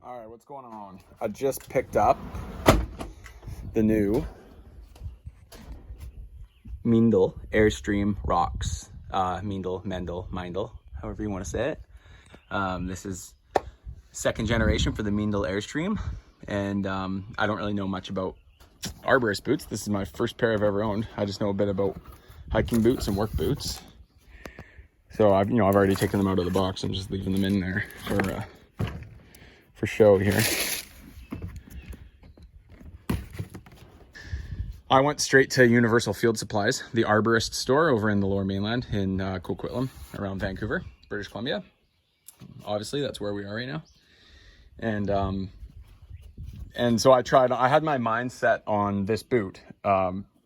All right, what's going on? I just picked up the new Meindl Airstream Rocks. Meindl, however you want to say it. This is second generation for the Meindl Airstream, and I don't really know much about Arborist boots. This is my first pair I've ever owned. I just know a bit about hiking boots and work boots. So I've already taken them out of the box. I'm just leaving them in there for show here. I went straight to Universal Field Supplies, the Arborist store over in the Lower Mainland in Coquitlam, around Vancouver, British Columbia. Obviously, that's where we are right now. And so I had my mind set on this boot,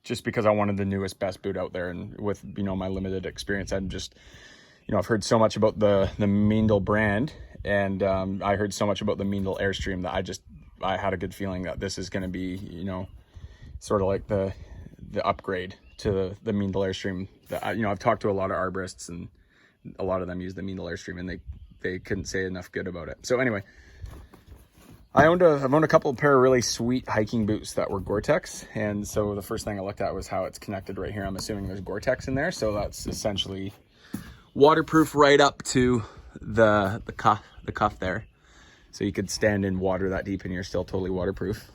just because I wanted the newest, best boot out there. And with, my limited experience, I've heard so much about the Meindl brand, and I heard so much about the Meindl Airstream that I had a good feeling that this is going to be, sort of like the upgrade to the Meindl Airstream. I've talked to a lot of arborists, and a lot of them use the Meindl Airstream, and they couldn't say enough good about it. So anyway, I've owned a couple of pair of really sweet hiking boots that were Gore-Tex, and so the first thing I looked at was how it's connected right here. I'm assuming there's Gore-Tex in there, so that's essentially waterproof right up to the cuff there, so you could stand in water that deep and you're still totally waterproof.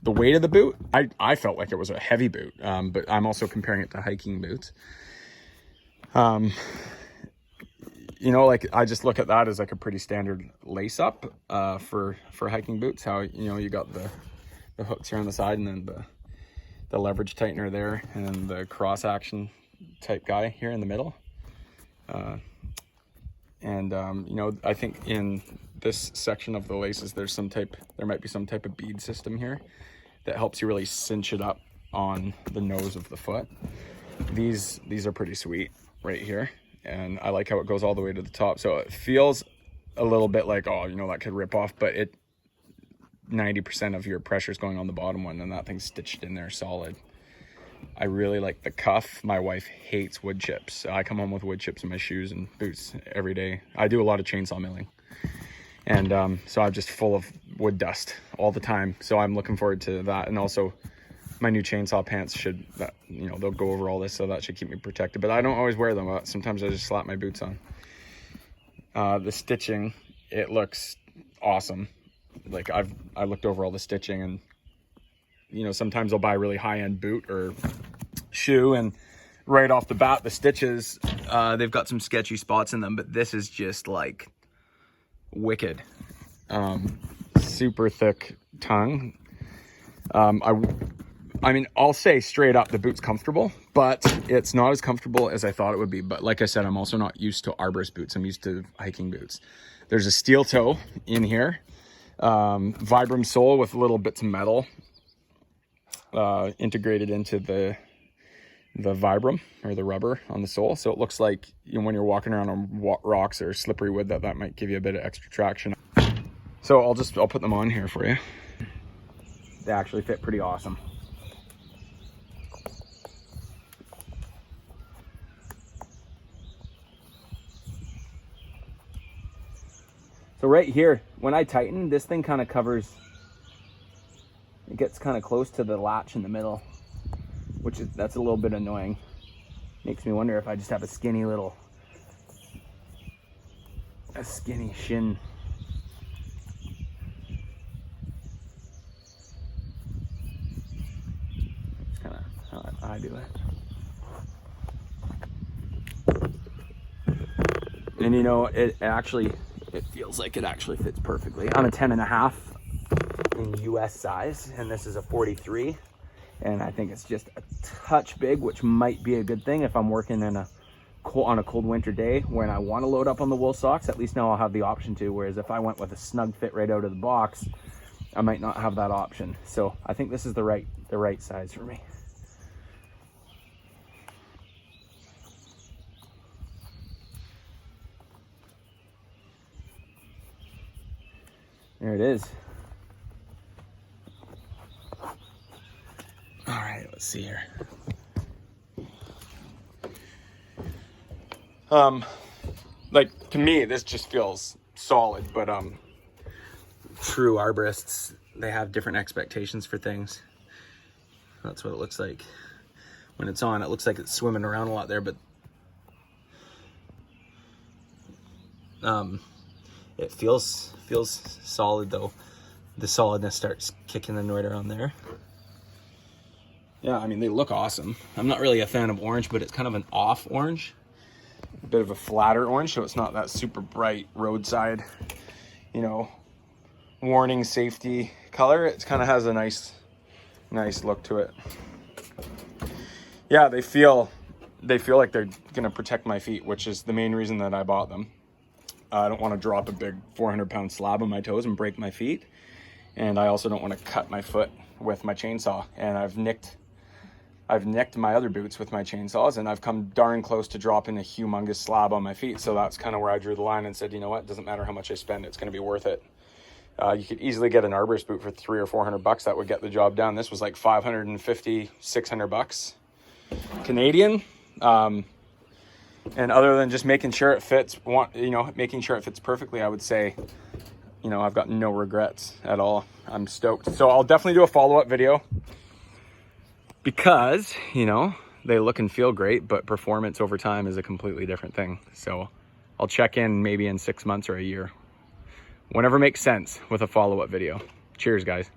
The weight of the boot, I felt like it was a heavy boot, but I'm also comparing it to hiking boots. I just look at that as like a pretty standard lace up for hiking boots. How you got the hooks here on the side, and then the leverage tightener there, and then the cross action type guy here in the middle. I think in this section of the laces, there might be some type of bead system here that helps you really cinch it up on the nose of the foot. These are pretty sweet right here, and I like how it goes all the way to the top. So it feels a little bit like, that could rip off, but 90% of your pressure is going on the bottom one, and that thing's stitched in there solid. I really like the cuff. My wife hates wood chips. I come home with wood chips in my shoes and boots every day. I do a lot of chainsaw milling, and so I'm just full of wood dust all the time. So I'm looking forward to that. And also my new chainsaw pants they'll go over all this, so that should keep me protected. But I don't always wear them. Sometimes I just slap my boots on. The stitching, it looks awesome. Like I looked over all the stitching, and sometimes I'll buy a really high-end boot or shoe, and right off the bat, the stitches, they've got some sketchy spots in them, but this is just like wicked. Super thick tongue. I'll say straight up, the boot's comfortable, but it's not as comfortable as I thought it would be. But like I said, I'm also not used to Arborist boots. I'm used to hiking boots. There's a steel toe in here, Vibram sole with little bits of metal integrated into the Vibram, or the rubber on the sole. So it looks like when you're walking around on rocks or slippery wood, that might give you a bit of extra traction. So I'll put them on here for you. They actually fit pretty awesome. So right here, when I tighten, this thing kind of covers, it gets kind of close to the latch in the middle, that's a little bit annoying. Makes me wonder if I just have a skinny shin. It's kind of how I do it. And it feels like it actually fits perfectly. I'm a 10.5 in US size, and this is a 43, and I think it's just a touch big, which might be a good thing if I'm working on a cold winter day when I want to load up on the wool socks. At least now I'll have the option to, whereas if I went with a snug fit right out of the box, I might not have that option. So I think this is the right size for me. There it is. All right, let's see here. To me, this just feels solid, but true arborists, they have different expectations for things. That's what it looks like when it's on. It looks like it's swimming around a lot there, but it feels solid though. The solidness starts kicking in right around there. Yeah, I mean, they look awesome. I'm not really a fan of orange, but it's kind of an off orange, a bit of a flatter orange, so it's not that super bright roadside, you know, warning safety color. It kind of has a nice look to it. Yeah, they feel like they're gonna protect my feet, which is the main reason that I bought them. I don't want to drop a big 400-pound slab on my toes and break my feet, and I also don't want to cut my foot with my chainsaw. And I've nicked my other boots with my chainsaws, and I've come darn close to dropping a humongous slab on my feet. So that's kind of where I drew the line and said, you know what, doesn't matter how much I spend, it's going to be worth it. You could easily get an Arborist boot for $300 or $400 that would get the job done. This was like $550, $600 Canadian. And other than just making sure it fits, making sure it fits perfectly, I would say, you know, I've got no regrets at all. I'm stoked. So I'll definitely do a follow-up video because, you know, they look and feel great, but performance over time is a completely different thing. So I'll check in maybe in 6 months or a year, whenever makes sense, with a follow-up video. Cheers, guys.